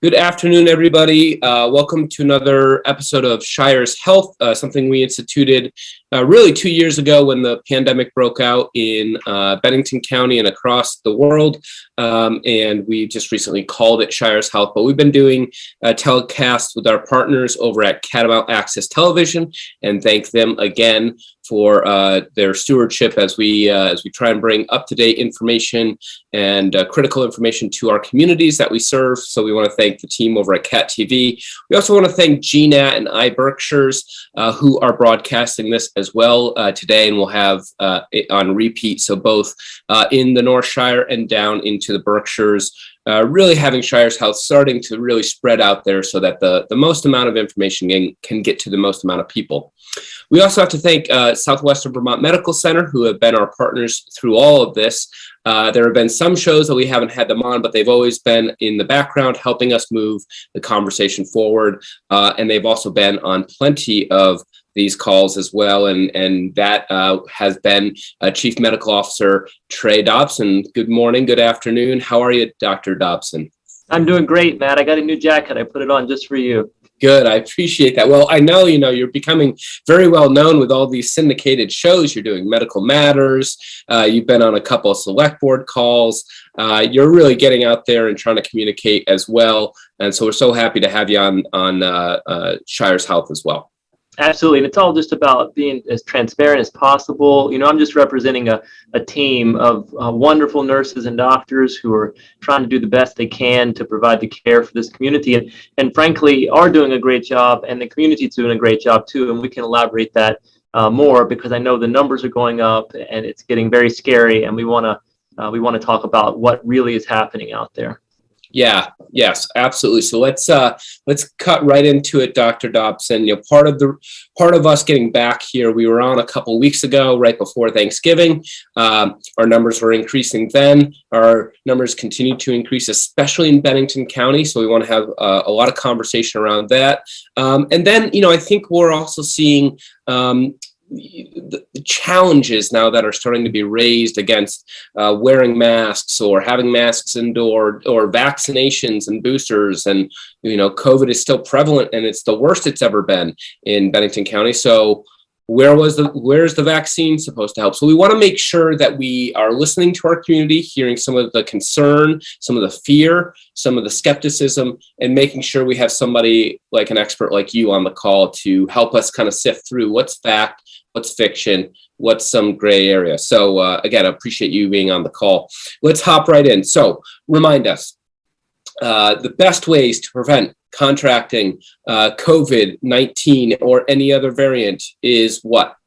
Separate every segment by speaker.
Speaker 1: Good afternoon, everybody. Welcome to another episode of ShiresHEALTH, something we instituted really 2 years ago when the pandemic broke out in Bennington County and across the world. And we just recently called it ShiresHEALTH, but we've been doing telecasts with our partners over at Catamount Access Television, and thank them again for their stewardship as we try and bring up-to-date information and critical information to our communities that we serve. So we want to thank the team over at Cat TV. We also want to thank GNAT and iBerkshires who are broadcasting this as well today, and we'll have it on repeat. So both in the North Shire and down into the Berkshires, really having ShiresHEALTH starting to really spread out there so that the most amount of information can get to the most amount of people. We also have to thank Southwestern Vermont Medical Center, who have been our partners through all of this. There have been some shows that we haven't had them on, but they've always been in the background helping us move the conversation forward. And they've also been on plenty of these calls as well. And that has been Chief Medical Officer Trey Dobson. Good morning, good afternoon. How are you, Dr. Dobson?
Speaker 2: I'm doing great, Matt. I got a new jacket. I put it on just for you.
Speaker 1: Good. I appreciate that. Well, I know, you're becoming very well known with all these syndicated shows you're doing, Medical Matters. You've been on a couple of select board calls. You're really getting out there and trying to communicate as well. And so we're so happy to have you on ShiresHEALTH as well.
Speaker 2: Absolutely. And it's all just about being as transparent as possible. I'm just representing a team of wonderful nurses and doctors who are trying to do the best they can to provide the care for this community. And frankly, are doing a great job, and the community is doing a great job too. And we can elaborate that more, because I know the numbers are going up and it's getting very scary. And we want to talk about what really is happening out there.
Speaker 1: Yeah, yes, absolutely. So let's cut right into it, Dr. Dobson. Part of us getting back here, we were on a couple weeks ago, right before Thanksgiving. Our numbers were increasing then. Our numbers continue to increase, especially in Bennington County. So we want to have a lot of conversation around that. And then, I think we're also seeing the challenges now that are starting to be raised against wearing masks or having masks indoor, or vaccinations and boosters. And, COVID is still prevalent, and it's the worst it's ever been in Bennington County. So where's the vaccine supposed to help? So we want to make sure that we are listening to our community, hearing some of the concern, some of the fear, some of the skepticism, and making sure we have somebody like an expert like you on the call to help us kind of sift through what's fact, what's fiction, what's some gray area. So again, I appreciate you being on the call. Let's hop right in. So remind us, the best ways to prevent contracting COVID-19 or any other variant is what?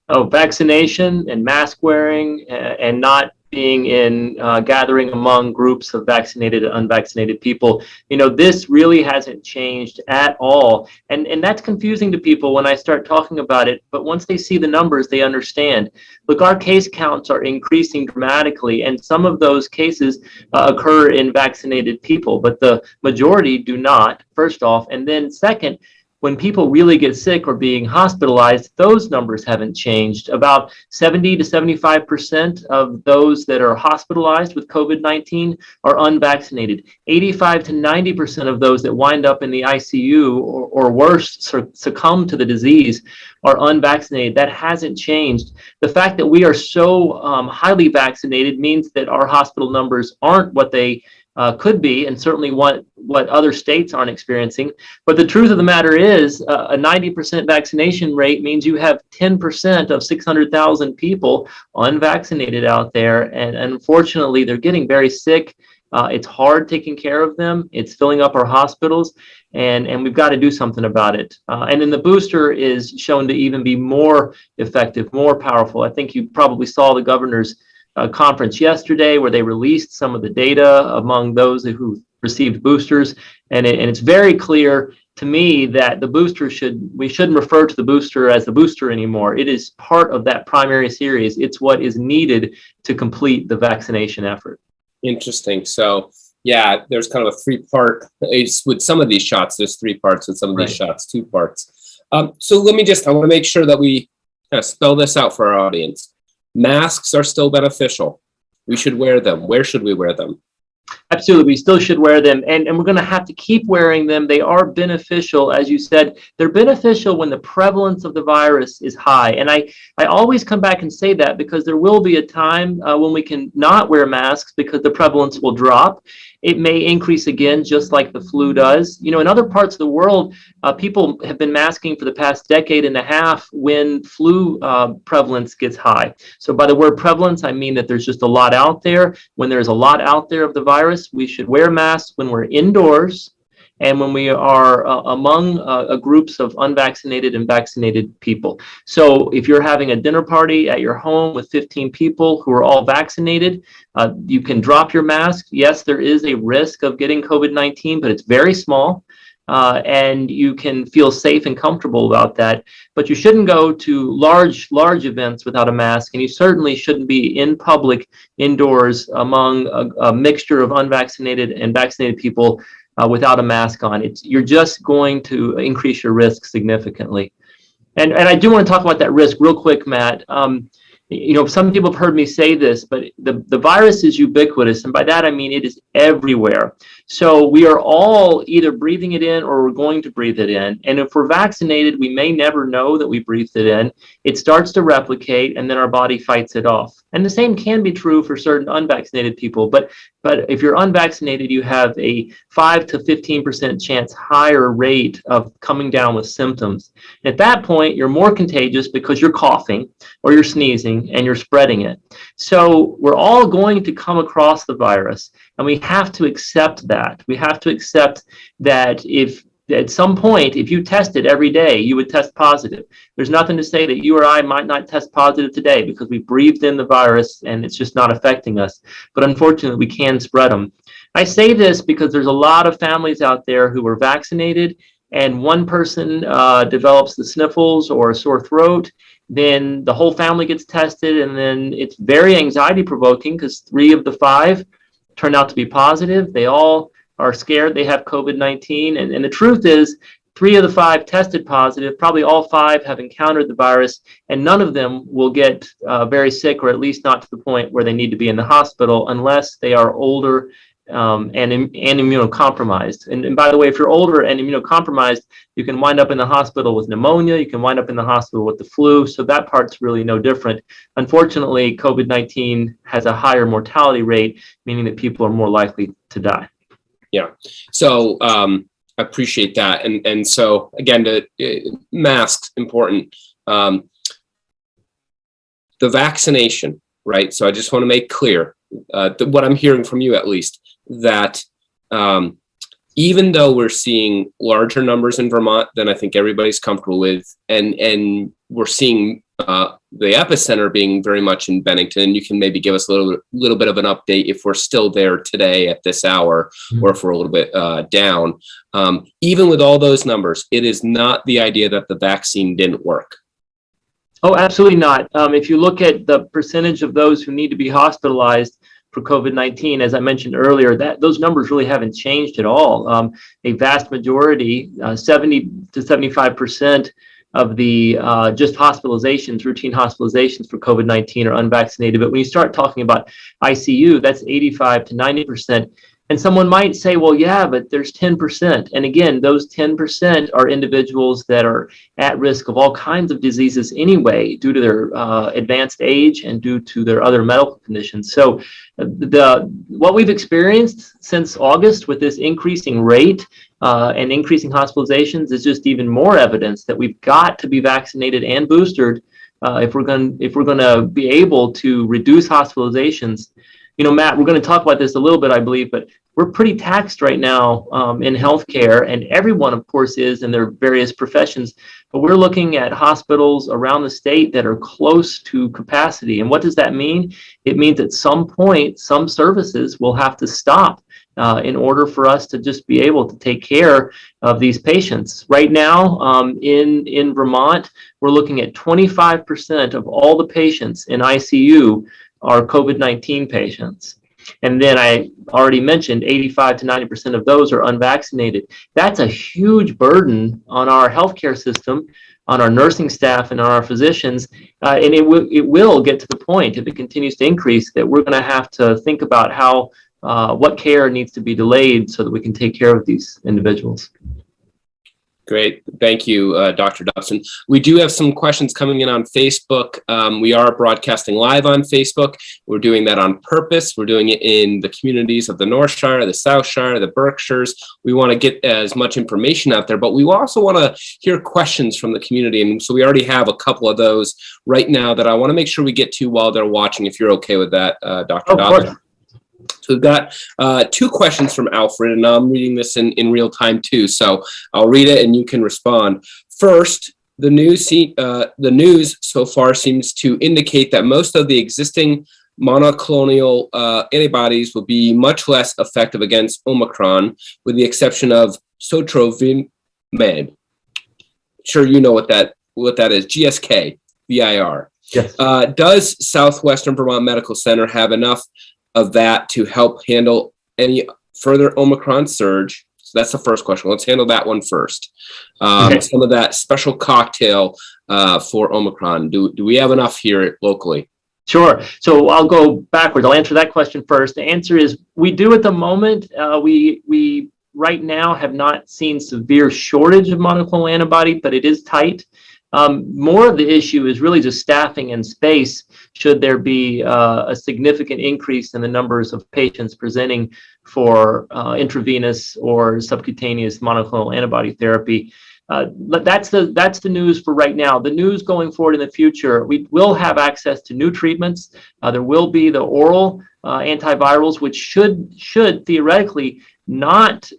Speaker 2: Vaccination and mask wearing, and not being in gathering among groups of vaccinated and unvaccinated people. This really hasn't changed at all. And that's confusing to people when I start talking about it. But once they see the numbers, they understand. Look, our case counts are increasing dramatically, and some of those cases occur in vaccinated people, but the majority do not, first off. And then second, when people really get sick or being hospitalized, those numbers haven't changed. About 70 to 75% of those that are hospitalized with COVID-19 are unvaccinated. 85 to 90% of those that wind up in the ICU or worse, succumb to the disease, are unvaccinated. That hasn't changed. The fact that we are so highly vaccinated means that our hospital numbers aren't what they could be, and certainly what other states aren't experiencing. But the truth of the matter is, a 90% vaccination rate means you have 10% of 600,000 people unvaccinated out there. And unfortunately, they're getting very sick. It's hard taking care of them. It's filling up our hospitals, and we've got to do something about it. And then the booster is shown to even be more effective, more powerful. I think you probably saw the governor's conference yesterday, where they released some of the data among those who received boosters, and it's very clear to me that we shouldn't refer to the booster as the booster anymore. It is part of that primary series. It's what is needed to complete the vaccination effort.
Speaker 1: Interesting. So yeah, there's kind of a three-part. With some of these shots, there's 3 parts. With some of these shots, 2 parts. So I want to make sure that we kind of spell this out for our audience. Masks are still beneficial. We should wear them. Where should we wear them?
Speaker 2: Absolutely, we still should wear them, and we're going to have to keep wearing them. They are beneficial, as you said. They're beneficial when the prevalence of the virus is high, and I always come back and say that because there will be a time when we can not wear masks because the prevalence will drop. It may increase again, just like the flu does. In other parts of the world, people have been masking for the past decade and a half when flu prevalence gets high. So by the word prevalence, I mean that there's just a lot out there. When there's a lot out there of the virus, we should wear masks when we're indoors and when we are among groups of unvaccinated and vaccinated people. So if you're having a dinner party at your home with 15 people who are all vaccinated, you can drop your mask. Yes, there is a risk of getting COVID-19, but it's very small. And you can feel safe and comfortable about that. But you shouldn't go to large events without a mask, and you certainly shouldn't be in public, indoors, among a mixture of unvaccinated and vaccinated people without a mask on. You're just going to increase your risk significantly. And I do want to talk about that risk real quick, Matt. Some people have heard me say this, but the virus is ubiquitous, and by that I mean it is everywhere. So we are all either breathing it in or we're going to breathe it in. And if we're vaccinated, we may never know that we breathed it in. It starts to replicate, and then our body fights it off. And the same can be true for certain unvaccinated people. But if you're unvaccinated, you have a 5 to 15% chance higher rate of coming down with symptoms. And at that point, you're more contagious because you're coughing or you're sneezing and you're spreading it. So we're all going to come across the virus, and we have to accept that. We have to accept that if at some point, if you tested every day, you would test positive. There's nothing to say that you or I might not test positive today because we breathed in the virus and it's just not affecting us. But unfortunately, we can spread them. I say this because there's a lot of families out there who were vaccinated, and one person develops the sniffles or a sore throat. Then the whole family gets tested, and then it's very anxiety provoking because 3 of the 5 turn out to be positive. They all are scared they have COVID-19. And the truth is, 3 of the 5 tested positive. Probably all 5 have encountered the virus, and none of them will get very sick, or at least not to the point where they need to be in the hospital unless they are older and immunocompromised. And by the way, if you're older and immunocompromised, you can wind up in the hospital with pneumonia. You can wind up in the hospital with the flu. So that part's really no different. Unfortunately, COVID-19 has a higher mortality rate, meaning that people are more likely to die.
Speaker 1: Yeah. So I appreciate that. And so again, masks important. The vaccination, right? So I just want to make clear what I'm hearing from you, at least, that even though we're seeing larger numbers in Vermont than I think everybody's comfortable with, and we're seeing the epicenter being very much in Bennington, and you can maybe give us a little bit of an update if we're still there today at this hour, or if we're a little bit down. Even with all those numbers, it is not the idea that the vaccine didn't work.
Speaker 2: Oh, absolutely not. If you look at the percentage of those who need to be hospitalized for COVID-19, as I mentioned earlier, those numbers really haven't changed at all. A vast majority, 70 to 75% of the just hospitalizations, routine hospitalizations for COVID-19 are unvaccinated. But when you start talking about ICU, that's 85 to 90%. And someone might say, well, yeah, but there's 10%. And again, those 10% are individuals that are at risk of all kinds of diseases anyway, due to their advanced age and due to their other medical conditions. So what we've experienced since August with this increasing rate and increasing hospitalizations is just even more evidence that we've got to be vaccinated and boosted if we're going to be able to reduce hospitalizations. Matt, we're going to talk about this a little bit, I believe, but we're pretty taxed right now in healthcare, and everyone, of course, is in their various professions. But we're looking at hospitals around the state that are close to capacity. And what does that mean? It means at some point, some services will have to stop in order for us to just be able to take care of these patients. Right now, in Vermont, we're looking at 25% of all the patients in ICU are COVID-19 patients. And then I already mentioned 85 to 90% of those are unvaccinated. That's a huge burden on our healthcare system, on our nursing staff, and on our physicians. And it will get to the point, if it continues to increase, that we're going to have to think about how what care needs to be delayed so that we can take care of these individuals.
Speaker 1: Great. Thank you, Dr. Dobson. We do have some questions coming in on Facebook. We are broadcasting live on Facebook. We're doing that on purpose. We're doing it in the communities of the North Shire, the South Shire, the Berkshires. We want to get as much information out there, but we also want to hear questions from the community. And so we already have a couple of those right now that I want to make sure we get to while they're watching, if you're okay with that, Dr. Dobson. So we've got two questions from Alfred, and I'm reading this in real time too. So I'll read it and you can respond. First, the news so far seems to indicate that most of the existing monoclonal antibodies will be much less effective against Omicron, with the exception of sotrovimab. Sure, you know what that is. GSK, VIR.
Speaker 2: Yes.
Speaker 1: Does Southwestern Vermont Medical Center have enough of that to help handle any further Omicron surge? So that's the first question. Let's handle that one first.
Speaker 2: Okay.
Speaker 1: Some of that special cocktail for Omicron. Do we have enough here locally?
Speaker 2: Sure. So I'll go backwards. I'll answer that question first. The answer is we do at the moment. We right now have not seen severe shortage of monoclonal antibody, but it is tight. More of the issue is really just staffing and space should there be a significant increase in the numbers of patients presenting for intravenous or subcutaneous monoclonal antibody therapy. But that's the news for right now. The news going forward in the future, we will have access to new treatments. There will be the oral antivirals, which should theoretically not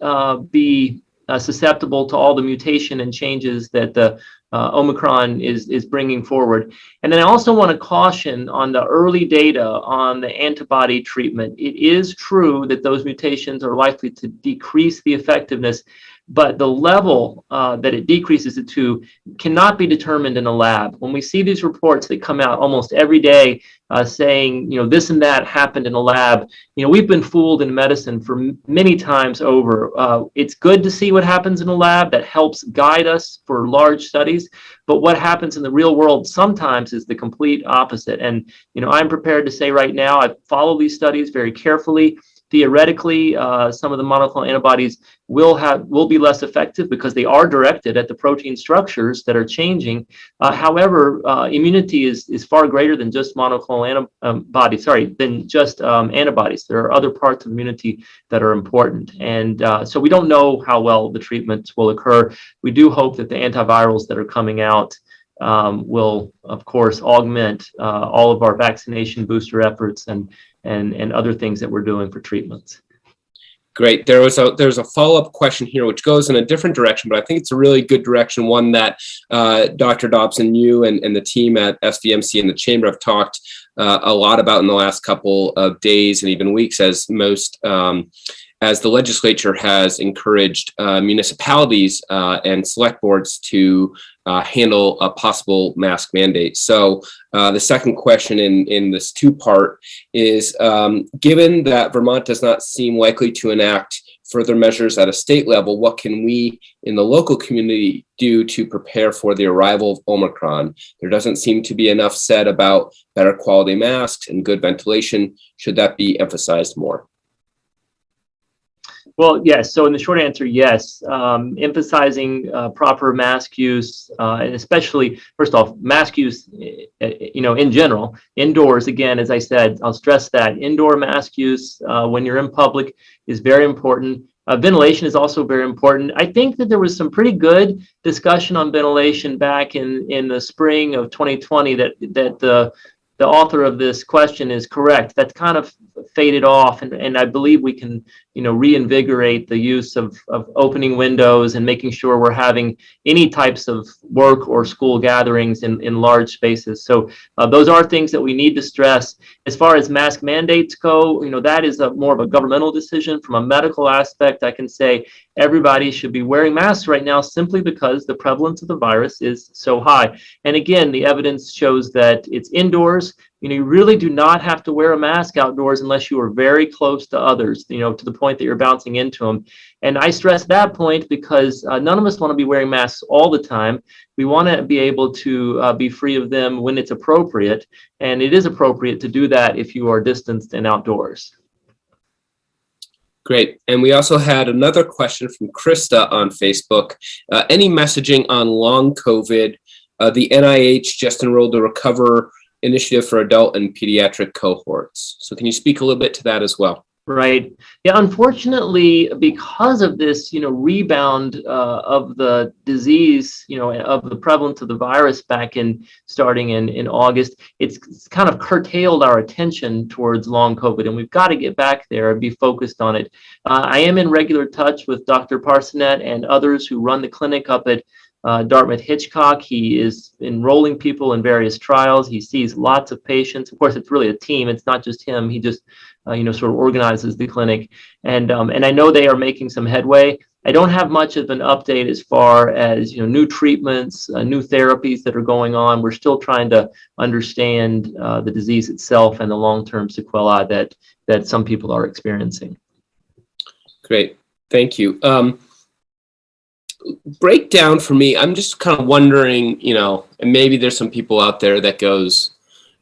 Speaker 2: be susceptible to all the mutation and changes that the Omicron is bringing forward. And then I also want to caution on the early data on the antibody treatment. It is true that those mutations are likely to decrease the effectiveness, but the level that it decreases it to cannot be determined in a lab. When we see these reports that come out almost every day saying, this and that happened in a lab, we've been fooled in medicine for many times over. It's good to see what happens in a lab. That helps guide us for large studies. But what happens in the real world sometimes is the complete opposite. And, I'm prepared to say right now, I follow these studies very carefully. Theoretically, some of the monoclonal antibodies will be less effective because they are directed at the protein structures that are changing. However, immunity is far greater than just monoclonal antibodies. Than just antibodies. There are other parts of immunity that are important, and so we don't know how well the treatments will occur. We do hope that the antivirals that are coming out will, of course, augment all of our vaccination booster efforts and other things that we're doing for treatments.
Speaker 1: Great. There's a follow-up question here, which goes in a different direction, but I think it's a really good direction, one that Dr. Dobson, you and the team at SVMC and the Chamber have talked a lot about in the last couple of days and even weeks, as the legislature has encouraged municipalities and select boards to handle a possible mask mandate. So the second question in this two-part is, given that Vermont does not seem likely to enact further measures at a state level, what can we in the local community do to prepare for the arrival of Omicron? There doesn't seem to be enough said about better quality masks and good ventilation. Should that be emphasized more?
Speaker 2: Well, yes. So in the short answer, yes. Emphasizing proper mask use, and especially, first off, mask use, in general, indoors, again, as I said, I'll stress that indoor mask use when you're in public is very important. Ventilation is also very important. I think that there was some pretty good discussion on ventilation back in the spring of 2020 that the author of this question is correct. That's kind of faded off, and I believe we can, reinvigorate the use of opening windows and making sure we're having any types of work or school gatherings in large spaces. So those are things that we need to stress. As far as mask mandates go, that is more of a governmental decision. From a medical aspect, I can say everybody should be wearing masks right now simply because the prevalence of the virus is so high. And again, the evidence shows that it's indoors. You really do not have to wear a mask outdoors unless you are very close to others, to the point that you're bouncing into them. And I stress that point because none of us want to be wearing masks all the time. We want to be able to be free of them when it's appropriate. And it is appropriate to do that if you are distanced and outdoors.
Speaker 1: Great. And we also had another question from Krista on Facebook. Any messaging on long COVID? The NIH just enrolled the Recover initiative for adult and pediatric cohorts. So can you speak a little bit to that as well?
Speaker 2: Right. Yeah, unfortunately, because of this, rebound of the disease, of the prevalence of the virus starting in August, it's kind of curtailed our attention towards long COVID, and we've got to get back there and be focused on it. I am in regular touch with Dr. Parsonet and others who run the clinic up at Dartmouth Hitchcock. He is enrolling people in various trials. He sees lots of patients. Of course, it's really a team. It's not just him. He just sort of organizes the clinic, and I know they are making some headway. I don't have much of an update as far as new treatments, new therapies that are going on. We're still trying to understand the disease itself and the long-term sequelae that some people are experiencing.
Speaker 1: Great, thank you. Breakdown for me, I'm just kind of wondering, and maybe there's some people out there that goes,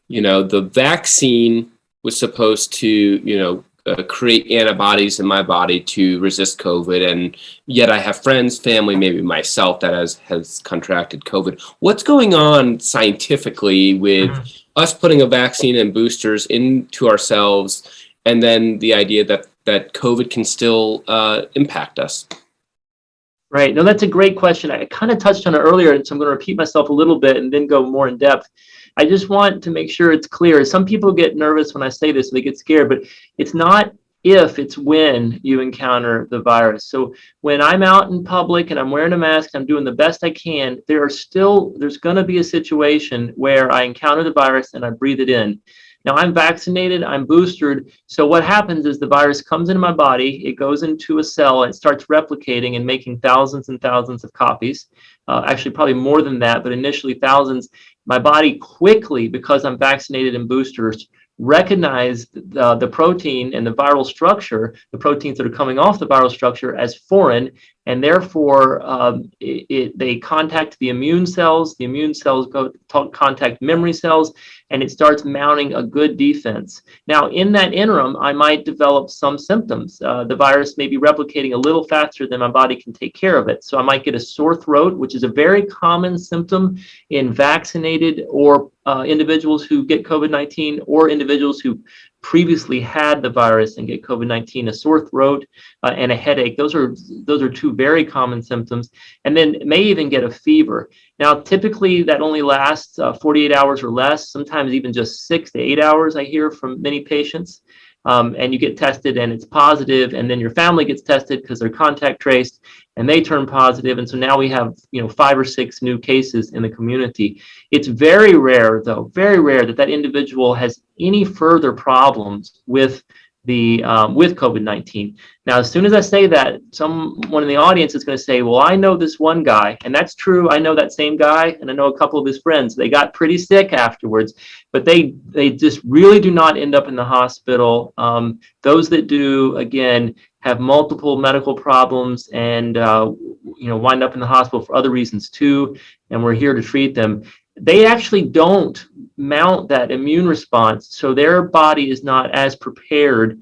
Speaker 1: the vaccine was supposed to, create antibodies in my body to resist COVID, and yet I have friends, family, maybe myself that has contracted COVID. What's going on scientifically with us putting a vaccine and boosters into ourselves, and then the idea that COVID can still impact us?
Speaker 2: Right. No, that's a great question. I kind of touched on it earlier, and so I'm going to repeat myself a little bit and then go more in depth. I just want to make sure it's clear. Some people get nervous when I say this, they get scared, but it's not if, it's when you encounter the virus. So when I'm out in public and I'm wearing a mask, I'm doing the best I can, there's going to be a situation where I encounter the virus and I breathe it in. Now, I'm vaccinated, I'm boosted, so what happens is the virus comes into my body, it goes into a cell, and it starts replicating and making thousands and thousands of copies. Actually, probably more than that, but initially thousands. My body quickly, because I'm vaccinated and boosters, recognize the protein and the viral structure, the proteins that are coming off the viral structure, as foreign, and therefore they contact the immune cells go contact memory cells, and it starts mounting a good defense. Now, in that interim, I might develop some symptoms. The virus may be replicating a little faster than my body can take care of it. So I might get a sore throat, which is a very common symptom in vaccinated or individuals who get COVID-19, or individuals who previously had the virus and get COVID-19, a sore throat and a headache. Those are two very common symptoms, and then may even get a fever. Now, typically that only lasts 48 hours or less, sometimes even just 6 to 8 hours, I hear from many patients. And you get tested and it's positive, and then your family gets tested because they're contact traced and they turn positive. And so now we have 5 or 6 new cases in the community. It's very rare, though, very rare that individual has any further problems with with COVID-19. Now, as soon as I say that, someone in the audience is going to say, well, I know this one guy, and that's true. I know that same guy, and I know a couple of his friends. They got pretty sick afterwards, but they just really do not end up in the hospital. Those that do, again, have multiple medical problems and wind up in the hospital for other reasons too, and we're here to treat them. They actually don't mount that immune response, so their body is not as prepared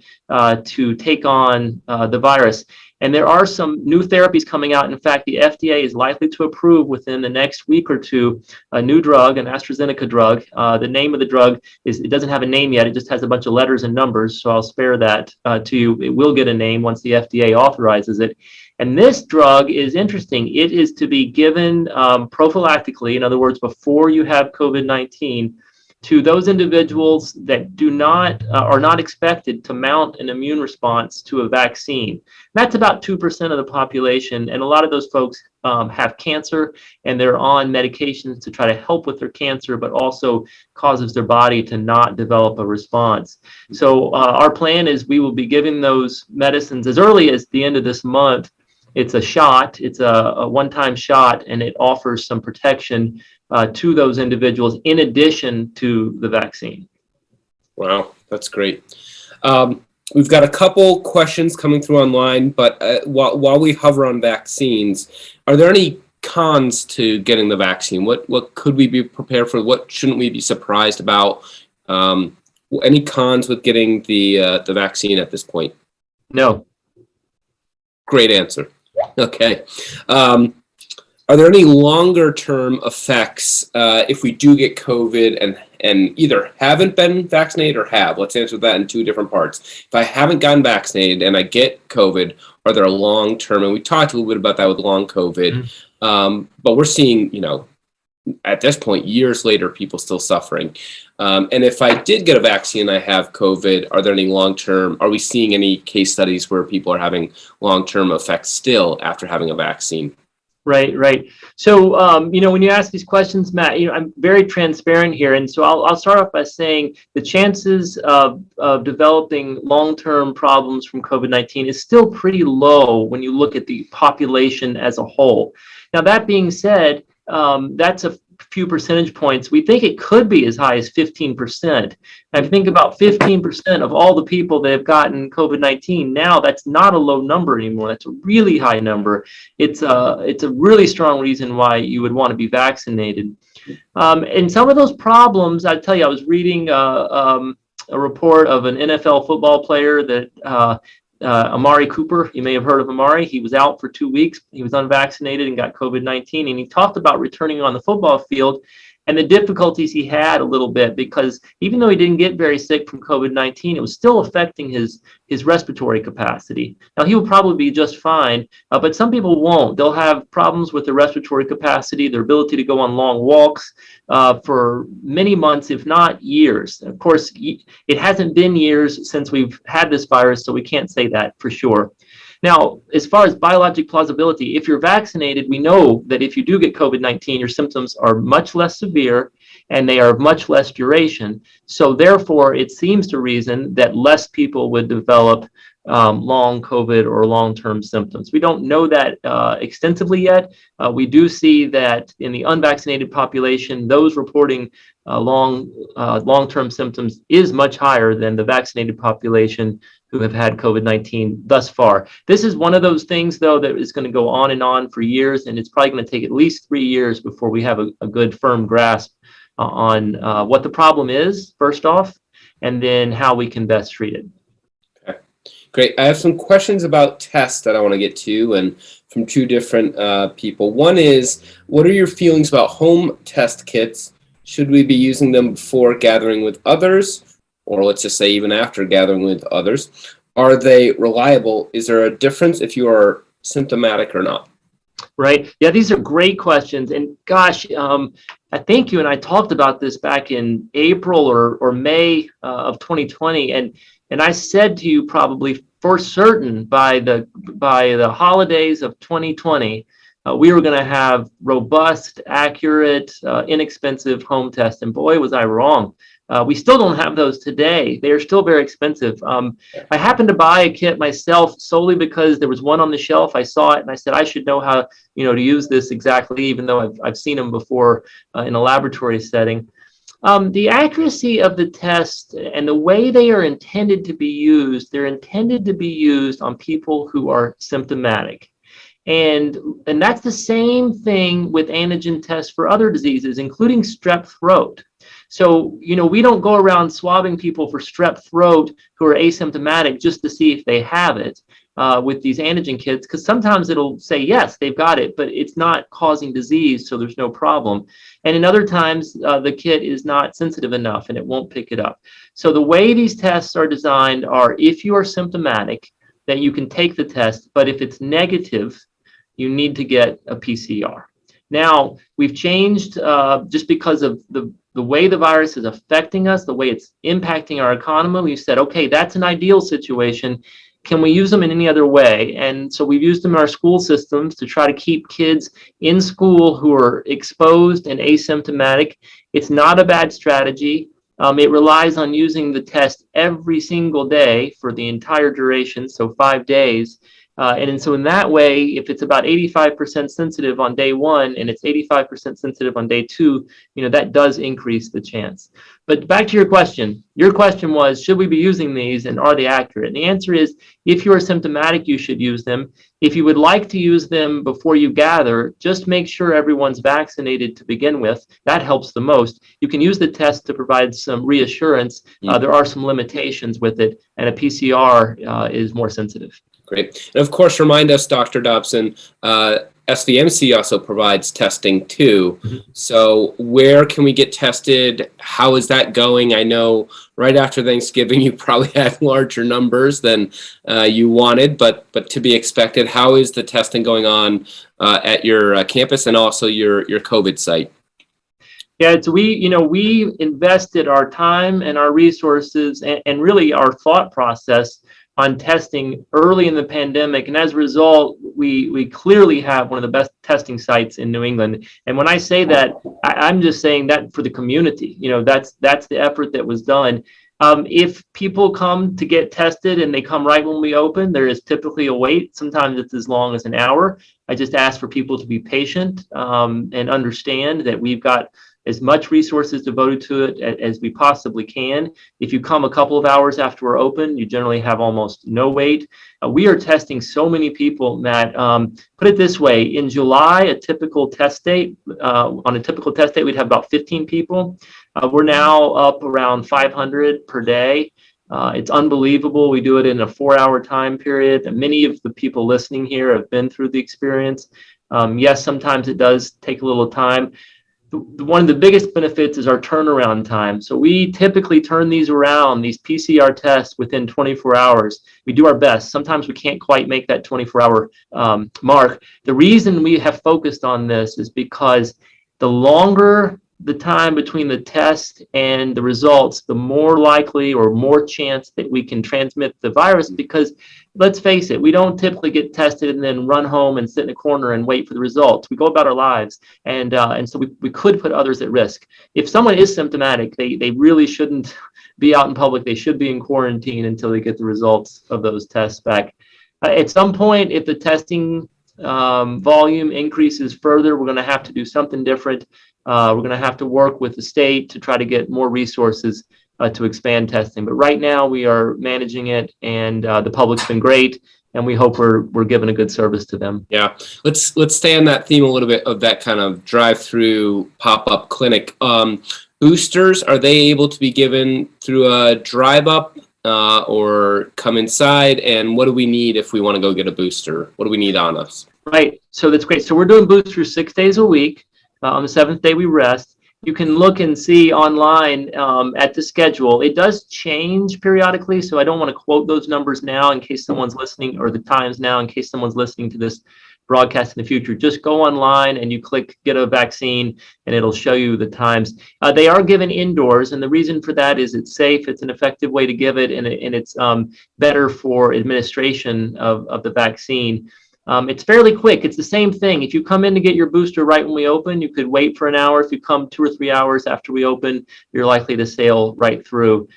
Speaker 2: to take on the virus. And there are some new therapies coming out. In fact, the FDA is likely to approve within the next week or two a new drug, an AstraZeneca drug. The name of the drug it doesn't have a name yet. It just has a bunch of letters and numbers, so I'll spare that to you. It will get a name once the FDA authorizes it. And this drug is interesting. It is to be given prophylactically, in other words, before you have COVID-19, to those individuals that are not expected to mount an immune response to a vaccine. That's about 2% of the population, and a lot of those folks have cancer, and they're on medications to try to help with their cancer, but also causes their body to not develop a response. So our plan is we will be giving those medicines as early as the end of this month. It's a shot, it's a one-time shot, and it offers some protection to those individuals in addition to the vaccine.
Speaker 1: Wow, that's great. We've got a couple questions coming through online, but while we hover on vaccines, are there any cons to getting the vaccine? What could we be prepared for? What shouldn't we be surprised about? Any cons with getting the vaccine at this point?
Speaker 2: No.
Speaker 1: Great answer. Okay. Are there any longer term effects if we do get COVID and either haven't been vaccinated or have? Let's answer that in two different parts. If I haven't gotten vaccinated and I get COVID, are there long term? And we talked a little bit about that with long COVID, but we're seeing, at this point, years later, people still suffering. And if I did get a vaccine and I have COVID, are there any long-term, are we seeing any case studies where people are having long-term effects still after having a vaccine?
Speaker 2: Right. So, when you ask these questions, Matt, I'm very transparent here. And so I'll start off by saying the chances of developing long-term problems from COVID-19 is still pretty low when you look at the population as a whole. Now, that being said, that's a few percentage points. We think it could be as high as 15%. And think about 15% of all the people that have gotten COVID-19 now, that's not a low number anymore. That's a really high number. It's a really strong reason why you would want to be vaccinated. And some of those problems, I tell you, I was reading a report of an NFL football player that Amari Cooper, you may have heard of Amari. He was out for 2 weeks. He was unvaccinated and got COVID-19. And he talked about returning on the football field and the difficulties he had a little bit, because even though he didn't get very sick from COVID-19, it was still affecting his respiratory capacity. Now, he will probably be just fine, but some people won't. They'll have problems with their respiratory capacity, their ability to go on long walks for many months, if not years. Of course, it hasn't been years since we've had this virus, so we can't say that for sure. Now, as far as biologic plausibility, if you're vaccinated, we know that if you do get COVID-19, your symptoms are much less severe and they are of much less duration. So therefore, it seems to reason that less people would develop long COVID or long-term symptoms. We don't know that extensively yet. We do see that in the unvaccinated population, those reporting long-term symptoms is much higher than the vaccinated population who have had COVID-19 thus far. This is one of those things, though, that is going to go on and on for years, and it's probably going to take at least 3 years before we have a good, firm grasp on what the problem is, first off, and then how we can best treat it.
Speaker 1: Okay, great. I have some questions about tests that I want to get to, and from two different people. One is, what are your feelings about home test kits? Should we be using them before gathering with others? Or let's just say even after gathering with others? Are they reliable? Is there a difference if you are symptomatic or not?
Speaker 2: Right. Yeah, these are great questions. And gosh, I think you and I talked about this back in April or May of 2020. And I said to you probably for certain by the holidays of 2020, we were going to have robust, accurate, inexpensive home tests. And boy, was I wrong. We still don't have those today. They are still very expensive. I happened to buy a kit myself solely because there was one on the shelf. I saw it and I said, I should know how, to use this exactly, even though I've seen them before in a laboratory setting. The accuracy of the test and the way they are intended to be used, they're intended to be used on people who are symptomatic. And that's the same thing with antigen tests for other diseases, including strep throat. So, we don't go around swabbing people for strep throat who are asymptomatic just to see if they have it with these antigen kits, because sometimes it'll say, yes, they've got it, but it's not causing disease, so there's no problem. And in other times, the kit is not sensitive enough and it won't pick it up. So the way these tests are designed are, if you are symptomatic, then you can take the test, but if it's negative, you need to get a PCR. Now, we've changed just because of the way the virus is affecting us, the way it's impacting our economy. We said, okay, that's an ideal situation. Can we use them in any other way? And so we've used them in our school systems to try to keep kids in school who are exposed and asymptomatic. It's not a bad strategy. It relies on using the test every single day for the entire duration, so 5 days. And so in that way, if it's about 85% sensitive on day one and it's 85% sensitive on day two, that does increase the chance. But back to your question was, should we be using these and are they accurate? And the answer is, if you are symptomatic, you should use them. If you would like to use them before you gather, just make sure everyone's vaccinated to begin with. That helps the most. You can use the test to provide some reassurance. There are some limitations with it, and a PCR is more sensitive.
Speaker 1: Great. And of course, remind us, Dr. Dobson, SVMC also provides testing too. So where can we get tested? How is that going? I know right after Thanksgiving, you probably had larger numbers than you wanted, but to be expected. How is the testing going on at your campus and also your COVID site?
Speaker 2: Yeah, it's we invested our time and our resources and really our thought process on testing early in the pandemic, and as a result, we clearly have one of the best testing sites in New England. And when I say that, I'm just saying that for the community. That's the effort that was done. If people come to get tested and they come right when we open, there is typically a wait. Sometimes it's as long as an hour. I just ask for people to be patient and understand that we've got as much resources devoted to it as we possibly can. If you come a couple of hours after we're open, you generally have almost no wait. We are testing so many people that, put it this way, in July, on a typical test date, we'd have about 15 people. We're now up around 500 per day. It's unbelievable. We do it in a 4-hour time period. And many of the people listening here have been through the experience. Yes, sometimes it does take a little time. One of the biggest benefits is our turnaround time. So we typically turn these PCR tests, within 24 hours. We do our best. Sometimes we can't quite make that 24-hour mark. The reason we have focused on this is because the longer the time between the test and the results, the more likely or more chance that we can transmit the virus. Because let's face it, we don't typically get tested and then run home and sit in a corner and wait for the results. We go about our lives, and so we could put others at risk. If someone is symptomatic, they really shouldn't be out in public. They should be in quarantine until they get the results of those tests back. At some point, if the testing volume increases further, we're going to have to do something different. We're going to have to work with the state to try to get more resources to expand testing. But right now we are managing it, and the public's been great, and we hope we're giving a good service to them.
Speaker 1: Yeah, let's stay on that theme a little bit of that kind of drive-through pop-up clinic. Boosters, are they able to be given through a drive-up or come inside? And what do we need if we want to go get a booster? What do we need on us?
Speaker 2: Right, so that's great. So we're doing boosters 6 days a week. On the 7th day, we rest. You can look and see online at the schedule. It does change periodically, so I don't want to quote those numbers now in case someone's listening, or the times now in case someone's listening to this broadcast in the future. Just go online and you click get a vaccine, and it'll show you the times. They are given indoors, and the reason for that is it's safe, it's an effective way to give it, and it's better for administration of the vaccine. It's fairly quick. It's the same thing. If you come in to get your booster right when we open, you could wait for an hour. If you come 2 or 3 hours after we open, you're likely to sail right through.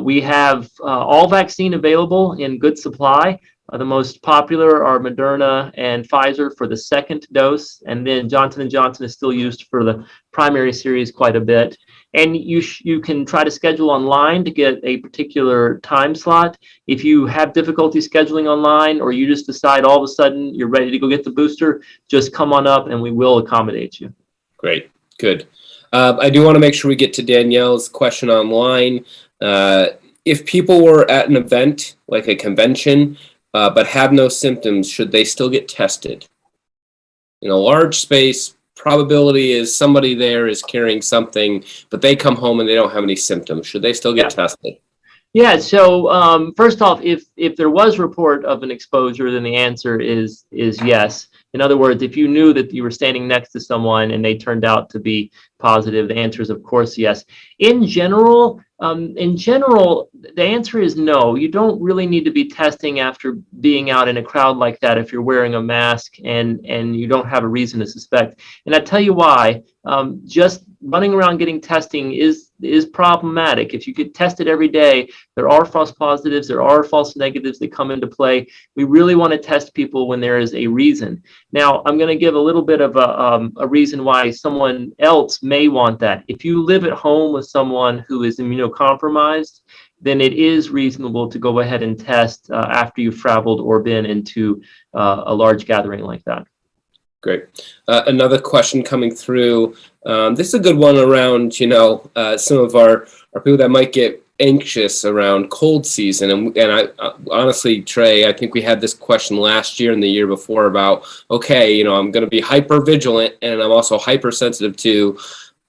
Speaker 2: We have all vaccine available in good supply. The most popular are Moderna and Pfizer for the second dose, and then Johnson & Johnson is still used for the primary series quite a bit. And you can try to schedule online to get a particular time slot. If you have difficulty scheduling online, or you just decide all of a sudden you're ready to go get the booster, just come on up and we will accommodate you.
Speaker 1: Great, good. I do want to make sure we get to Danielle's question online. If people were at an event, like a convention, but have no symptoms, should they still get tested? In a large space, probability is somebody there is carrying something, but they come home and they don't have any symptoms. Should they still get tested?
Speaker 2: Yeah, so first off, if there was report of an exposure, then the answer is yes. In other words, if you knew that you were standing next to someone and they turned out to be positive, the answer is of course yes. In general, the answer is no. You don't really need to be testing after being out in a crowd like that if you're wearing a mask and you don't have a reason to suspect. And I tell you why. Just running around getting testing is problematic. If you get tested every day, there are false positives, there are false negatives that come into play. We really want to test people when there is a reason. Now, I'm going to give a little bit of a reason why someone else may want that. If you live at home with someone who is immunocompromised, then it is reasonable to go ahead and test after you've traveled or been into a large gathering like that.
Speaker 1: Great. Another question coming through. This is a good one around, some of our people that might get anxious around cold season, and I honestly, Trey, I think we had this question last year and the year before about, okay, you know, I'm going to be hyper vigilant, and I'm also hypersensitive to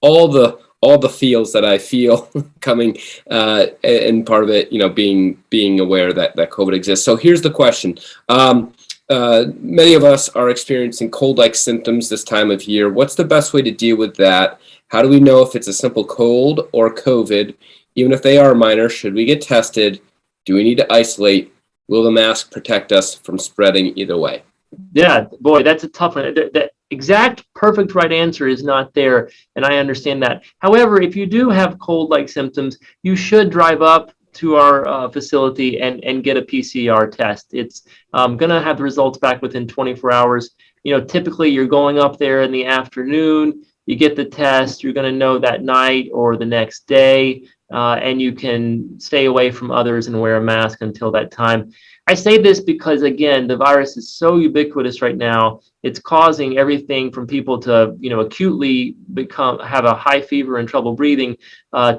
Speaker 1: all the feels that I feel coming, and part of it, you know, being aware that COVID exists. So here's the question. Many of us are experiencing cold-like symptoms this time of year. What's the best way to deal with that? How do we know if it's a simple cold or COVID? Even if they are minor, should we get tested? Do we need to isolate? Will the mask protect us from spreading either way?
Speaker 2: Yeah, boy, that's a tough one. The exact perfect right answer is not there, and I understand that. However, if you do have cold-like symptoms, you should drive up to our facility and get a PCR test. It's going to have the results back within 24 hours. You know, typically you're going up there in the afternoon, you get the test, you're going to know that night or the next day, and you can stay away from others and wear a mask until that time. I say this because, again, the virus is so ubiquitous right now. It's causing everything from people to, you know, acutely have a high fever and trouble breathing,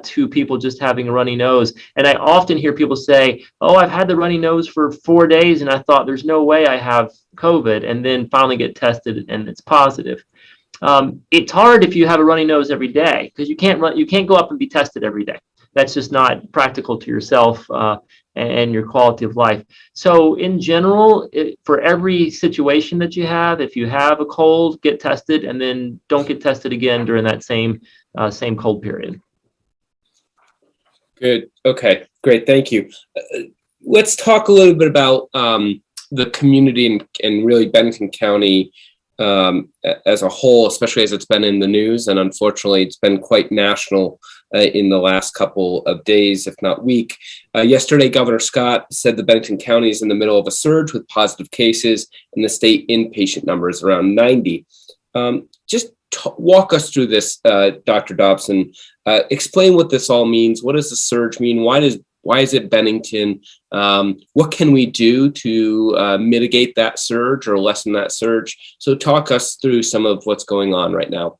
Speaker 2: to people just having a runny nose. And I often hear people say, "Oh, I've had the runny nose for 4 days, and I thought there's no way I have COVID," and then finally get tested and it's positive. It's hard if you have a runny nose every day because you can't go up and be tested every day. That's just not practical to yourself and your quality of life. So in general, for every situation that you have, if you have a cold, get tested, and then don't get tested again during that same cold period.
Speaker 1: Good. Okay. Great. Thank you. Let's talk a little bit about the community and really Bennington County as a whole, especially as it's been in the news, and unfortunately it's been quite national in the last couple of days, if not week. Yesterday, Governor Scott said the Bennington County is in the middle of a surge with positive cases, and the state inpatient number is around 90. Just walk us through this, Dr. Dobson. Explain what this all means. What does the surge mean? Why is it Bennington? What can we do to mitigate that surge or lessen that surge? So talk us through some of what's going on right now.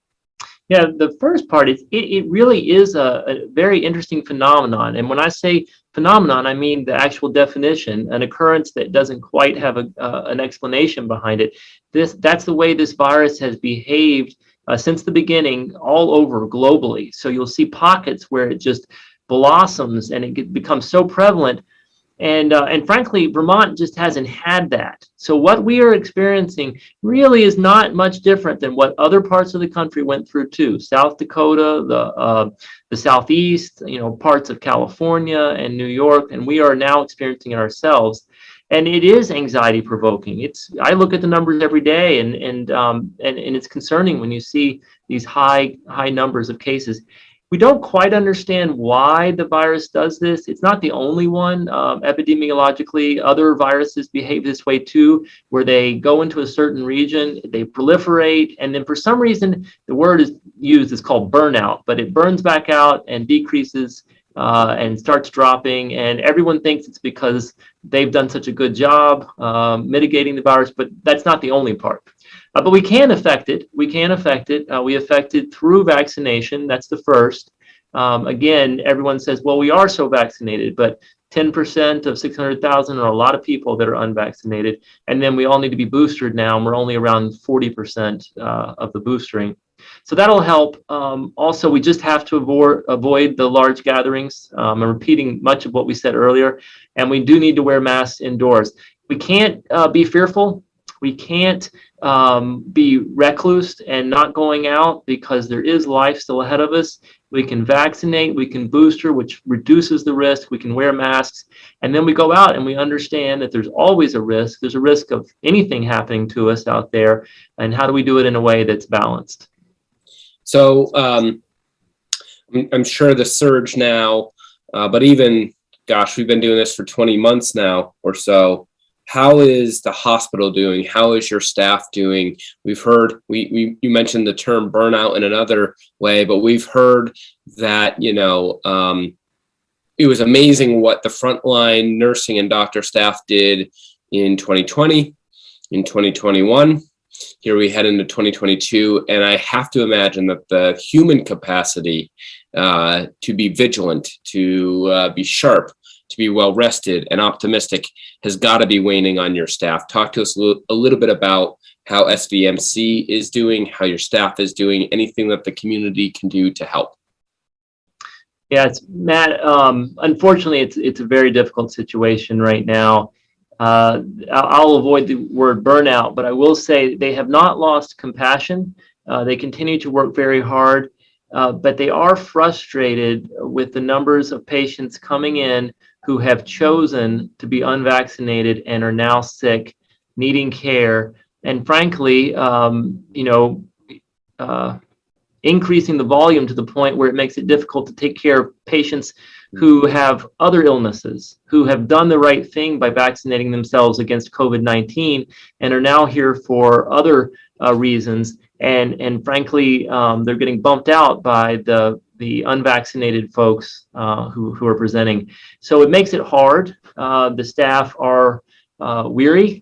Speaker 2: Yeah, the first part is it really is a very interesting phenomenon. And when I say phenomenon, I mean the actual definition, an occurrence that doesn't quite have an explanation behind it. That's the way this virus has behaved since the beginning all over globally. So you'll see pockets where it just blossoms and it becomes so prevalent. And frankly, Vermont just hasn't had that. So what we are experiencing really is not much different than what other parts of the country went through too. South Dakota, the Southeast, you know, parts of California and New York, and we are now experiencing it ourselves. And it is anxiety provoking. I look at the numbers every day, and it's concerning when you see these high numbers of cases. We don't quite understand why the virus does this. It's not the only one. Epidemiologically, other viruses behave this way too, where they go into a certain region, they proliferate, and then for some reason, the word is used is called burnout, but it burns back out and decreases and starts dropping, and everyone thinks it's because they've done such a good job mitigating the virus, but that's not the only part. But we can affect it. We affect it through vaccination. That's the first. Again, everyone says, well, we are so vaccinated, but 10% of 600,000 are a lot of people that are unvaccinated. And then we all need to be boosted now, and we're only around 40% of the boostering. So that'll help. Also, we just have to avoid the large gatherings. I'm repeating much of what we said earlier, and we do need to wear masks indoors. We can't be fearful. We can't be recluse and not going out because there is life still ahead of us. We can vaccinate, we can booster, which reduces the risk. We can wear masks, and then we go out and we understand that there's always a risk. There's a risk of anything happening to us out there, and how do we do it in a way that's balanced?
Speaker 1: So I'm sure the surge now, but even, gosh, we've been doing this for 20 months now or so. How is the hospital doing? How is your staff doing? We've heard, you mentioned the term burnout in another way, but we've heard that, you know, it was amazing what the frontline nursing and doctor staff did in 2020, in 2021. Here we head into 2022, and I have to imagine that the human capacity to be vigilant, to be sharp, to be well rested and optimistic has got to be waning on your staff. Talk to us a little bit about how SVMC is doing, how your staff is doing, anything that the community can do to help.
Speaker 2: Yeah, it's Matt. Unfortunately, it's a very difficult situation right now. I'll avoid the word burnout, but I will say they have not lost compassion. They continue to work very hard, but they are frustrated with the numbers of patients coming in who have chosen to be unvaccinated and are now sick, needing care, and frankly, increasing the volume to the point where it makes it difficult to take care of patients who have other illnesses, who have done the right thing by vaccinating themselves against COVID-19 and are now here for other reasons. And frankly, they're getting bumped out by the unvaccinated folks who are presenting. So it makes it hard. The staff are weary.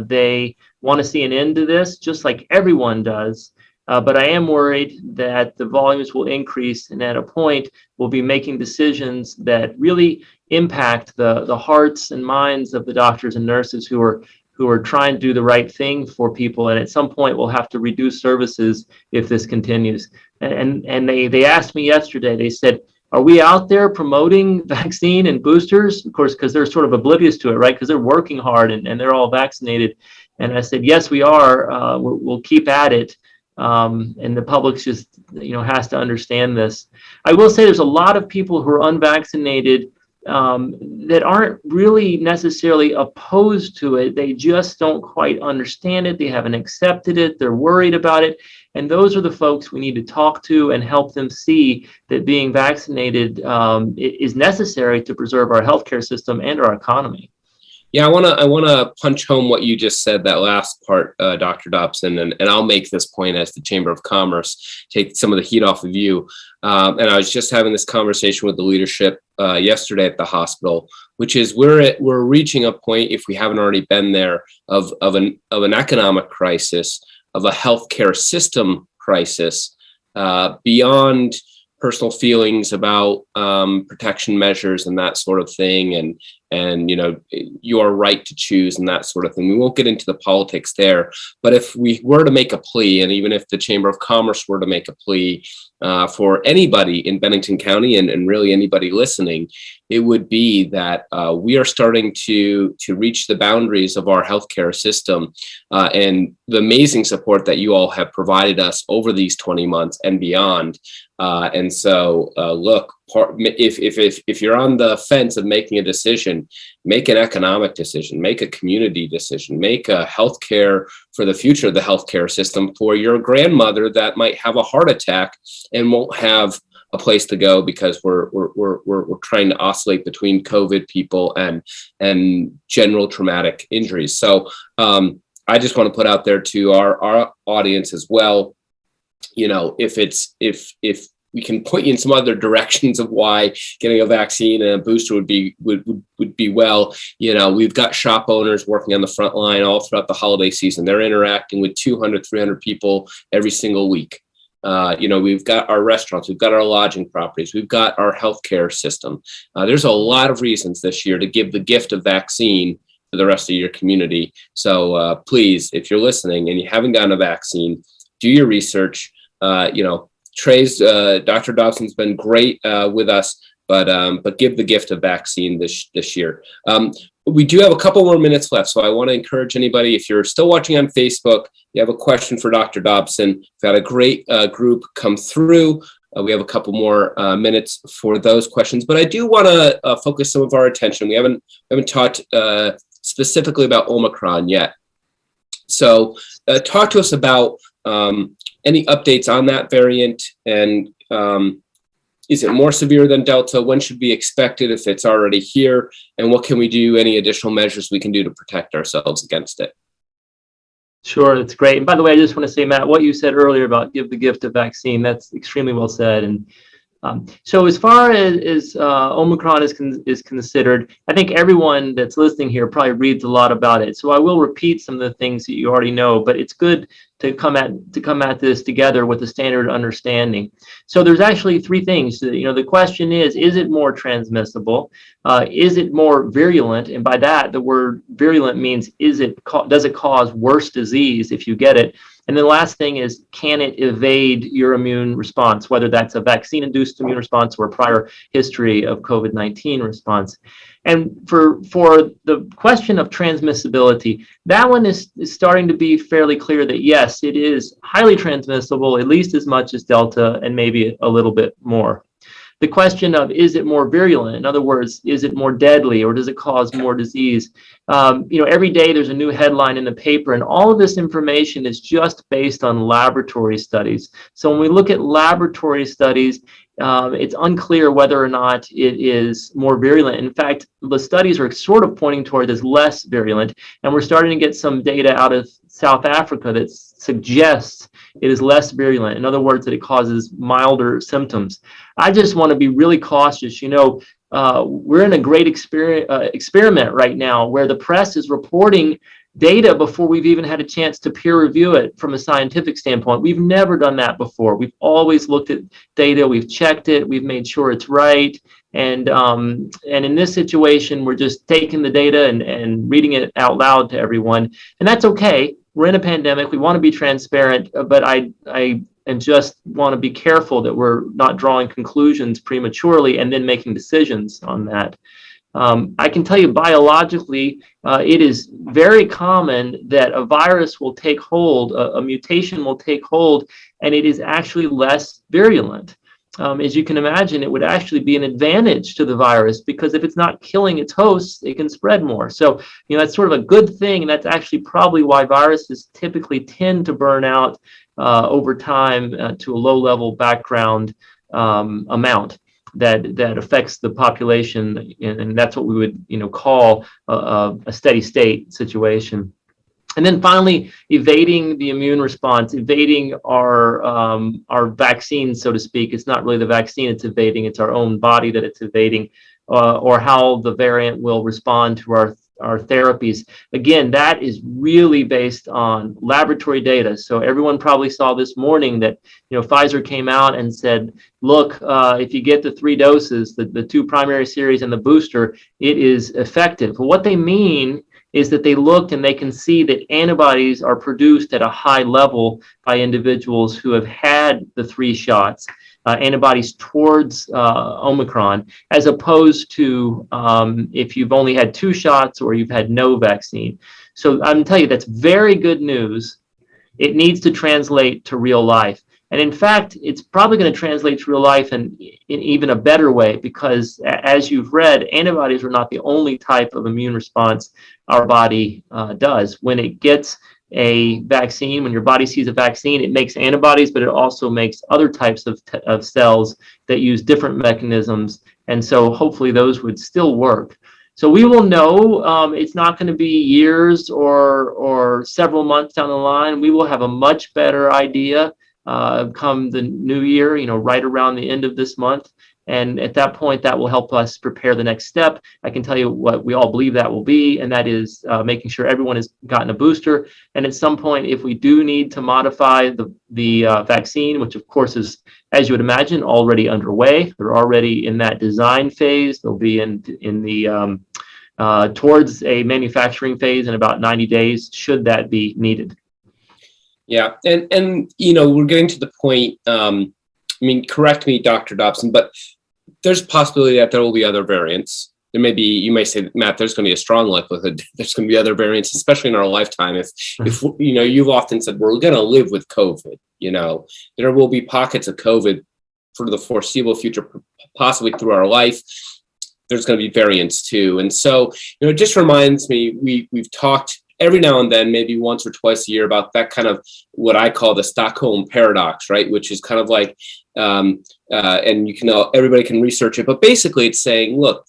Speaker 2: They want to see an end to this, just like everyone does. But I am worried that the volumes will increase, and at a point, we'll be making decisions that really impact the hearts and minds of the doctors and nurses who are trying to do the right thing for people. And at some point, we'll have to reduce services if this continues. And they asked me yesterday. They said, "Are we out there promoting vaccine and boosters?" Of course, because they're sort of oblivious to it, right? Because they're working hard and they're all vaccinated. And I said, "Yes, we are. We'll keep at it." And the public just, has to understand this. I will say there's a lot of people who are unvaccinated that aren't really necessarily opposed to it. They just don't quite understand it. They haven't accepted it. They're worried about it. And those are the folks we need to talk to and help them see that being vaccinated is necessary to preserve our healthcare system and our economy.
Speaker 1: Yeah, I want to punch home what you just said, that last part, Dr. Dobson, and I'll make this point as the Chamber of Commerce, take some of the heat off of you. And I was just having this conversation with the leadership yesterday at the hospital, which is we're reaching a point, if we haven't already been there, of an economic crisis, of a healthcare system crisis, beyond personal feelings about protection measures and that sort of thing, and your right to choose and that sort of thing. We won't get into the politics there, but if we were to make a plea, and even if the Chamber of Commerce were to make a plea for anybody in Bennington County and really anybody listening, it would be that we are starting to reach the boundaries of our healthcare system and the amazing support that you all have provided us over these 20 months and beyond. And so, look, if you're on the fence of making a decision, make an economic decision, make a community decision, make a healthcare for the future of the healthcare system for your grandmother that might have a heart attack and won't have a place to go because we're trying to oscillate between COVID people and general traumatic injuries. So I just want to put out there to our audience as well, if we can point you in some other directions of why getting a vaccine and a booster would be well. We've got shop owners working on the front line all throughout the holiday season. They're interacting with 200, 300 people every single week. We've got our restaurants, we've got our lodging properties, we've got our healthcare system. There's a lot of reasons this year to give the gift of vaccine to the rest of your community. So please, if you're listening and you haven't gotten a vaccine, do your research. Trey's Dr. Dobson's been great with us, but give the gift of vaccine this year. We do have a couple more minutes left, so I want to encourage anybody, if you're still watching on Facebook, you have a question for Dr. Dobson, we've got a great group come through. We have a couple more minutes for those questions, but I do want to focus some of our attention. We haven't talked specifically about Omicron yet. So talk to us about any updates on that variant, and is it more severe than Delta? When should we expect it if it's already here? And what can we do, any additional measures we can do to protect ourselves against it?
Speaker 2: Sure, that's great. And by the way, I just want to say, Matt, what you said earlier about give the gift of vaccine, that's extremely well said. And So as far as Omicron is considered, I think everyone that's listening here probably reads a lot about it. So I will repeat some of the things that you already know, but it's good to come at this together with a standard understanding. So there's actually three things. The question is it more transmissible? Is it more virulent? And by that, the word virulent means does it cause worse disease if you get it? And the last thing is, can it evade your immune response, whether that's a vaccine-induced immune response or a prior history of COVID-19 response? And for the question of transmissibility, that one is starting to be fairly clear that yes, it is highly transmissible, at least as much as Delta and maybe a little bit more. The question of, is it more virulent? In other words, is it more deadly, or does it cause more disease? Every day there's a new headline in the paper, and all of this information is just based on laboratory studies. So when we look at laboratory studies, it's unclear whether or not it is more virulent. In fact, the studies are sort of pointing toward as less virulent, and we're starting to get some data out of South Africa that suggests it is less virulent. In other words, that it causes milder symptoms. I just want to be really cautious. We're in a great experiment right now where the press is reporting data before we've even had a chance to peer review it from a scientific standpoint. We've never done that before. We've always looked at data, we've checked it, we've made sure it's right. And in this situation, we're just taking the data and reading it out loud to everyone. And that's okay. We're in a pandemic. We want to be transparent, but I just want to be careful that we're not drawing conclusions prematurely and then making decisions on that. I can tell you biologically, it is very common that a virus will take hold, a mutation will take hold, and it is actually less virulent. As you can imagine, it would actually be an advantage to the virus, because if it's not killing its hosts, it can spread more. So, that's sort of a good thing. And that's actually probably why viruses typically tend to burn out over time to a low level background amount that affects the population. And that's what we would, call a steady state situation. And then finally, evading the immune response, evading our vaccine, so to speak. It's not really the vaccine it's evading, it's our own body that it's evading, or how the variant will respond to our therapies. Again, that is really based on laboratory data. So everyone probably saw this morning that Pfizer came out and said, look, if you get the 3 doses, the 2 primary series and the booster, it is effective. But what they mean is that they looked and they can see that antibodies are produced at a high level by individuals who have had the 3 shots, antibodies towards Omicron, as opposed to if you've only had 2 shots or you've had no vaccine. So I'm telling you, that's very good news. It needs to translate to real life. And in fact, it's probably going to translate to real life in even a better way, because as you've read, antibodies are not the only type of immune response our body does. When it gets a vaccine, when your body sees a vaccine, it makes antibodies, but it also makes other types of cells that use different mechanisms. And so hopefully those would still work. So we will know. It's not going to be years or several months down the line. We will have a much better idea come the new year, right around the end of this month. And at that point, that will help us prepare the next step. I can tell you what we all believe that will be, and that is making sure everyone has gotten a booster. And at some point, if we do need to modify the vaccine, which of course is, as you would imagine, already underway. They're already in that design phase. They'll be in the towards a manufacturing phase in about 90 days, should that be needed.
Speaker 1: Yeah, and we're getting to the point. Correct me, Dr. Dobson, but there's a possibility that there will be other variants. There may be, you may say, Matt, there's going to be a strong likelihood there's going to be other variants, especially in our lifetime. If you've often said we're going to live with COVID. There will be pockets of COVID for the foreseeable future, possibly through our life. There's going to be variants too, and so it just reminds me we've talked every now and then, maybe once or twice a year, about that kind of what I call the Stockholm Paradox, right? Which is kind of like, and everybody can research it, but basically it's saying, look,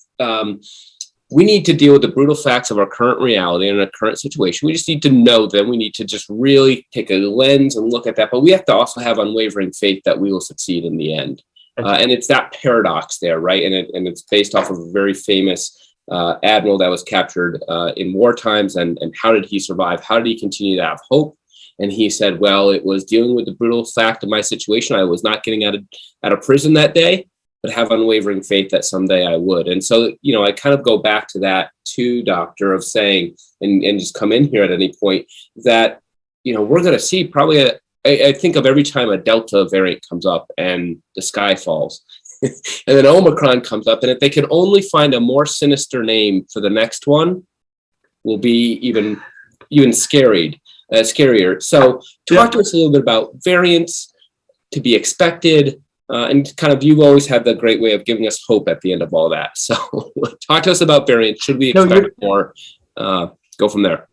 Speaker 1: we need to deal with the brutal facts of our current reality and our current situation. We just need to know them. We need to just really take a lens and look at that, but we have to also have unwavering faith that we will succeed in the end. And it's that paradox there, right? And it's based off of a very famous admiral that was captured in war times. And how did he survive? How did he continue to have hope? And he said, well, it was dealing with the brutal fact of my situation. I was not getting out of prison that day, but have unwavering faith that someday I would. And so, I kind of go back to that too, doctor, of saying, and just come in here at any point, that, we're going to see probably I think of every time a Delta variant comes up and the sky falls, and then Omicron comes up, and if they can only find a more sinister name for the next one, will be even scarier. So talk to us a little bit about variants to be expected, and kind of, you've always had the great way of giving us hope at the end of all that. So talk to us about variants. Should we expect more? Go from there.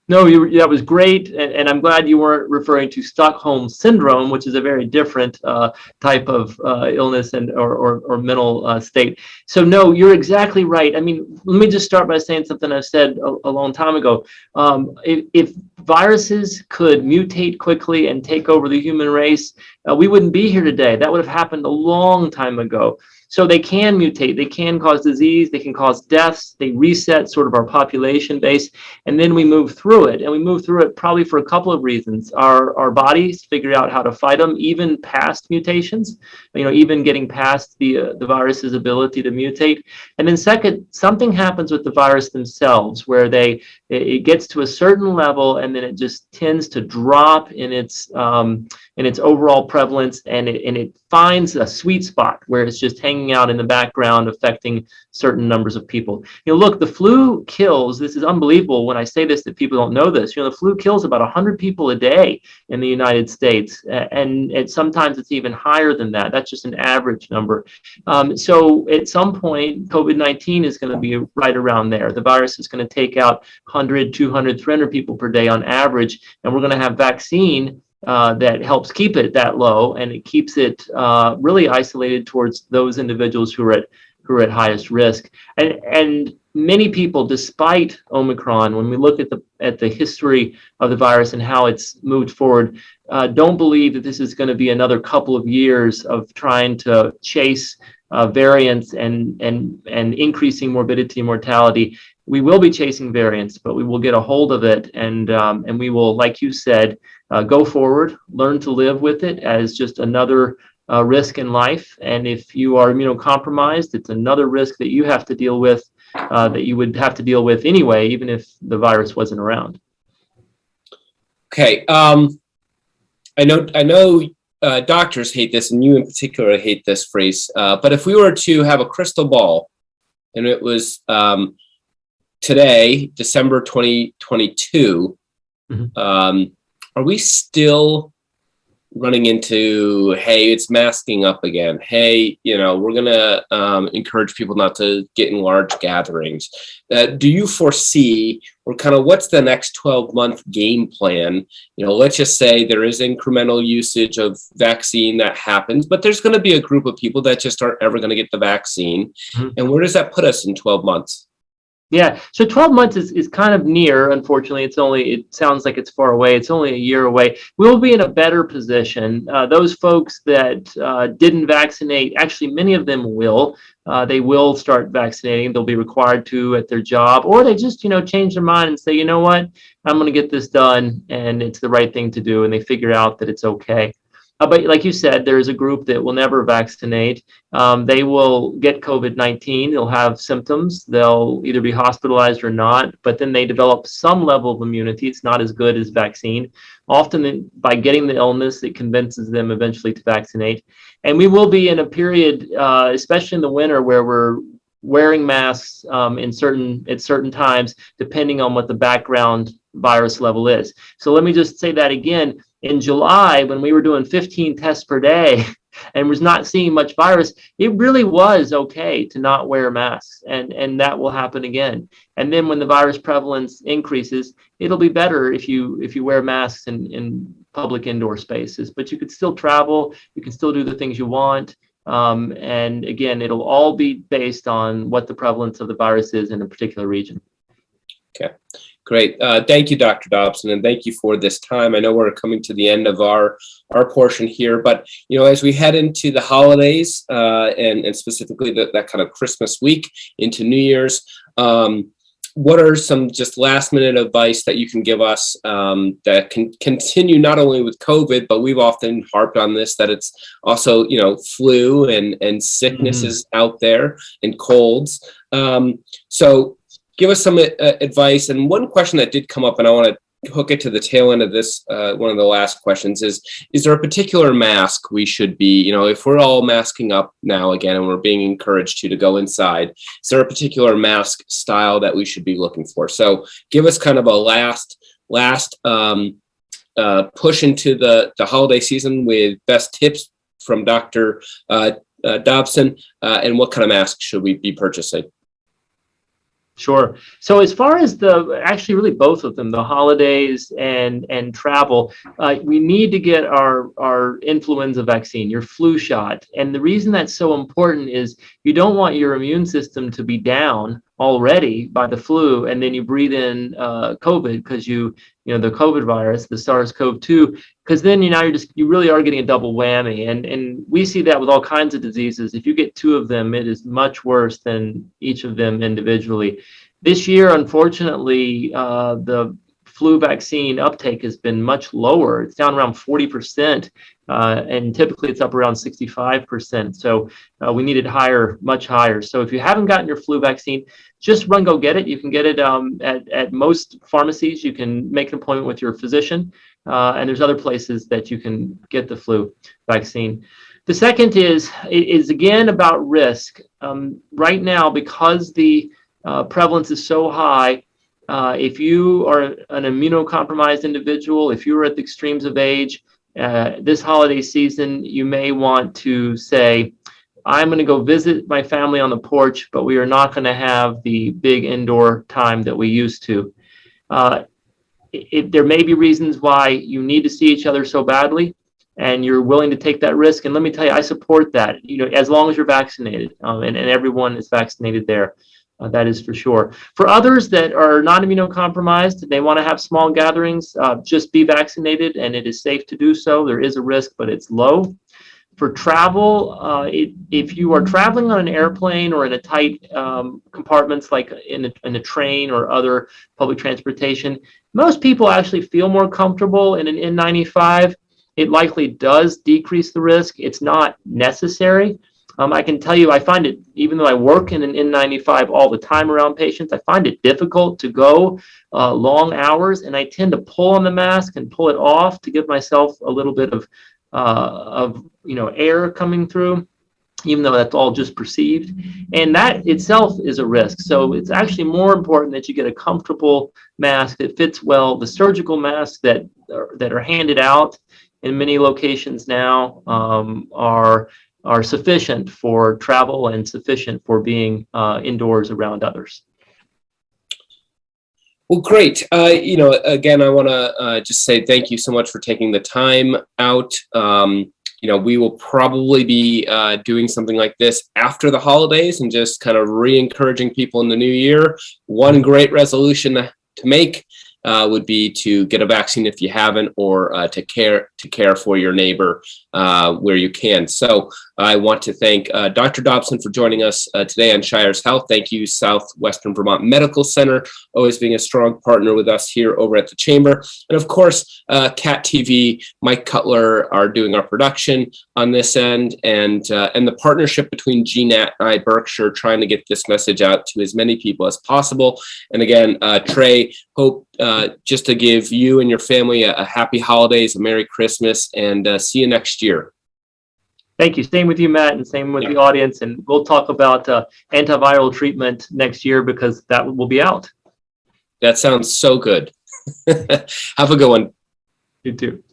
Speaker 2: No, that was great, and I'm glad you weren't referring to Stockholm syndrome, which is a very different type of illness or mental state. So no, you're exactly right. I mean, let me just start by saying something I said a long time ago. If viruses could mutate quickly and take over the human race, we wouldn't be here today. That would have happened a long time ago. So they can mutate, they can cause disease, they can cause deaths, they reset sort of our population base, and then we move through it. And we move through it probably for a couple of reasons. Our bodies figure out how to fight them, even past mutations, even getting past the virus's ability to mutate. And then second, something happens with the virus themselves where it gets to a certain level, and then it just tends to drop in its overall prevalence, and it finds a sweet spot where it's just hanging out in the background, affecting certain numbers of people. Look, the flu kills, this is unbelievable when I say this that people don't know this, the flu kills about 100 people a day in the United States, and sometimes it's even higher than that. That's just an average number. So at some point, COVID-19 is going to be right around there. The virus is going to take out 100, 200, 300 people per day on average, and we're going to have vaccine that helps keep it that low, and it keeps it really isolated towards those individuals who are at highest risk. And many people, despite Omicron, when we look at the history of the virus and how it's moved forward, don't believe that this is going to be another couple of years of trying to chase variants and increasing morbidity and mortality. We will be chasing variants, but we will get a hold of it, and we will, like you said, go forward, learn to live with it as just another risk in life. And if you are immunocompromised, it's another risk that you have to deal with, that you would have to deal with anyway, even if the virus wasn't around.
Speaker 1: Okay. I know doctors hate this, and you in particular hate this phrase, but if we were to have a crystal ball, and it was today, December 2022, are we still running into, hey, it's masking up again? Hey, we're going to encourage people not to get in large gatherings. Do you foresee, or kind of what's the next 12-month game plan? Let's just say there is incremental usage of vaccine that happens, but there's going to be a group of people that just aren't ever going to get the vaccine. And where does that put us in 12 months?
Speaker 2: Yeah, so 12 months is kind of near, unfortunately. It sounds like it's far away. It's only a year away. We'll be in a better position. Those folks that didn't vaccinate, actually many of them will. They will start vaccinating. They'll be required to at their job, or they just, change their mind and say, you know what, I'm going to get this done, and it's the right thing to do, and they figure out that it's okay. But like you said, there is a group that will never vaccinate. They will get COVID-19. They'll have symptoms. They'll either be hospitalized or not, but then they develop some level of immunity. It's not as good as vaccine. Often by getting the illness, it convinces them eventually to vaccinate. And we will be in a period, especially in the winter, where we're wearing masks at certain times, depending on what the background virus level is. So let me just say that again. In July, when we were doing 15 tests per day and was not seeing much virus, it really was okay to not wear masks, and that will happen again. And then when the virus prevalence increases, it'll be better if you wear masks in public indoor spaces. But you could still travel, you can still do the things you want. And again, it'll all be based on what the prevalence of the virus is in a particular region.
Speaker 1: Okay, Great. Thank you, Dr. Dobson, and thank you for this time. I know we're coming to the end of our portion here, but as we head into the holidays and specifically that kind of Christmas week into New Year's, what are some just last minute advice that you can give us that can continue not only with COVID, but we've often harped on this, that it's also, flu and sicknesses out there and colds. So give us some advice. And one question that did come up, and I want to hook it to the tail end of this, one of the last questions is there a particular mask we should be, if we're all masking up now again and we're being encouraged to go inside, is there a particular mask style that we should be looking for? So give us kind of a last push into the holiday season with best tips from Dr. Dobson, and what kind of masks should we be purchasing?
Speaker 2: Sure. So as far as actually really both of them, the holidays and travel, we need to get our influenza vaccine, your flu shot. And the reason that's so important is you don't want your immune system to be down already by the flu, and then you breathe in COVID because the COVID virus, the SARS-CoV-2, because then you really are getting a double whammy. And we see that with all kinds of diseases. If you get two of them, it is much worse than each of them individually. This year, unfortunately, the flu vaccine uptake has been much lower. It's down around 40%, and typically it's up around 65%. So we need it higher, much higher. So if you haven't gotten your flu vaccine, just go get it. You can get it at most pharmacies. You can make an appointment with your physician, and there's other places that you can get the flu vaccine. The second is again about risk. Right now, because the prevalence is so high, if you are an immunocompromised individual, if you're at the extremes of age, this holiday season, you may want to say, I'm going to go visit my family on the porch, but we are not going to have the big indoor time that we used to. There may be reasons why you need to see each other so badly, and you're willing to take that risk. And let me tell you, I support that, as long as you're vaccinated, and everyone is vaccinated there. That is for sure. For others that are not immunocompromised, they want to have small gatherings, just be vaccinated, and it is safe to do so. There is a risk, but it's low. For travel, if you are traveling on an airplane or in a tight compartments like in a train or other public transportation, most people actually feel more comfortable in an N95. It likely does decrease the risk. It's not necessary. I can tell you, I find it, even though I work in an N95 all the time around patients, I find it difficult to go long hours, and I tend to pull on the mask and pull it off to give myself a little bit of air coming through, even though that's all just perceived. And that itself is a risk. So it's actually more important that you get a comfortable mask that fits well. The surgical masks that are handed out in many locations now are sufficient for travel and sufficient for being indoors around others.
Speaker 1: Well, great. Again, I want to just say thank you so much for taking the time out. We will probably be doing something like this after the holidays and just kind of re-encouraging people in the new year. One great resolution to make would be to get a vaccine if you haven't, or to care for your neighbor where you can. So I want to thank Dr. Dobson for joining us today on Shires Health. Thank you, Southwestern Vermont Medical Center, always being a strong partner with us here over at the Chamber. And of course, Cat TV, Mike Cutler are doing our production on this end, and the partnership between GNAT and I Berkshire, trying to get this message out to as many people as possible. And again, Trey, hope just to give you and your family a happy holidays, a Merry Christmas, and see you next year.
Speaker 2: Thank you. Same with you, Matt, and same with the audience. And we'll talk about antiviral treatment next year, because that will be out.
Speaker 1: That sounds so good. Have a good one.
Speaker 2: You too.